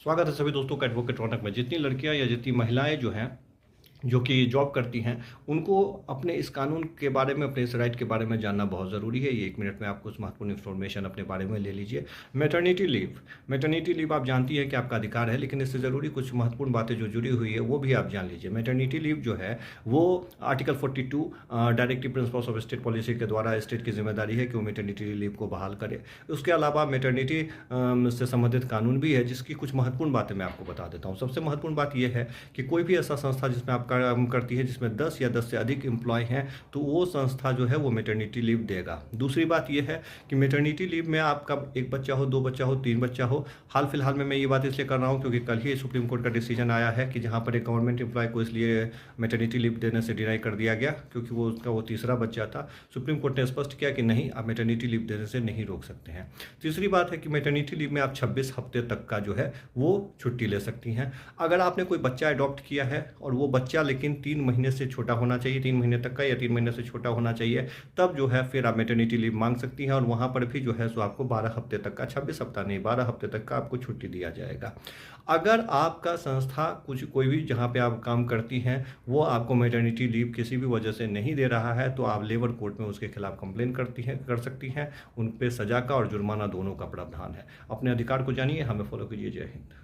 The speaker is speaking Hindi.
स्वागत है सभी दोस्तों का एडवोकेट रौनक में। जितनी लड़कियां या जितनी महिलाएं जो हैं जो कि जॉब करती हैं, उनको अपने इस कानून के बारे में, अपने इस राइट के बारे में जानना बहुत ज़रूरी है। ये 1 मिनट में आपको उस महत्वपूर्ण इन्फॉर्मेशन अपने बारे में ले लीजिए। मैटरनिटी लीव आप जानती है कि आपका अधिकार है, लेकिन इससे ज़रूरी कुछ महत्वपूर्ण बातें जो जुड़ी हुई है वो भी आप जान लीजिए। मैटरनिटी लीव जो है वो article 42 directive principles of state policy के द्वारा स्टेट की जिम्मेदारी है कि वो मैटरनिटी लीव को बहाल करे। उसके अलावा मैटरनिटी से संबंधित कानून भी है, जिसकी कुछ महत्वपूर्ण बातें मैं आपको बता देता हूँ। सबसे महत्वपूर्ण बात यह है कि कोई भी ऐसा संस्था जिसमें आप काम करती है, जिसमें 10 या 10 से अधिक एम्प्लॉय हैं, तो वो संस्था जो है वो मैटरनिटी लीव देगा। दूसरी बात यह है कि मैटरनिटी लीव में आपका 1 बच्चा हो, 2 बच्चा हो, 3 बच्चा हो। हाल फिलहाल में मैं ये बात इसलिए कर रहा हूँ क्योंकि कल ही सुप्रीम कोर्ट का डिसीजन आया है कि जहाँ पर एक गवर्नमेंट एम्प्लॉय को इसलिए मैटरनिटी लीव देने से डिनाई कर दिया गया क्योंकि वो तीसरा बच्चा था। सुप्रीम कोर्ट ने स्पष्ट किया कि नहीं, आप मैटरनिटी लीव देने से नहीं रोक सकते हैं। तीसरी बात है कि मैटरनिटी लीव में आप 26 हफ्ते तक का जो है वो छुट्टी ले सकती हैं। अगर आपने कोई बच्चा अडॉप्ट किया है और वो बच्चा लेकिन 3 महीने से छोटा होना चाहिए, 3 महीने तक का या 3 महीने से छोटा होना चाहिए, तब जो है फिर आप मैटरनिटी लीव मांग सकती हैं। और वहाँ पर भी जो है सो आपको 12 हफ्ते तक का, 26 हफ्ता नहीं, 12 हफ्ते तक का आपको छुट्टी दिया जाएगा। अगर आपका संस्था कोई भी जहाँ पे आप काम करती हैं वो आपको मैटरनिटी लीव किसी भी वजह से नहीं दे रहा है, तो आप लेबर कोर्ट में उसके खिलाफ कंप्लेन कर सकती हैं। उन पे सजा का और जुर्माना दोनों का प्रावधान है। अपने अधिकार को जानिए, हमें फॉलो कीजिए। जय हिंद।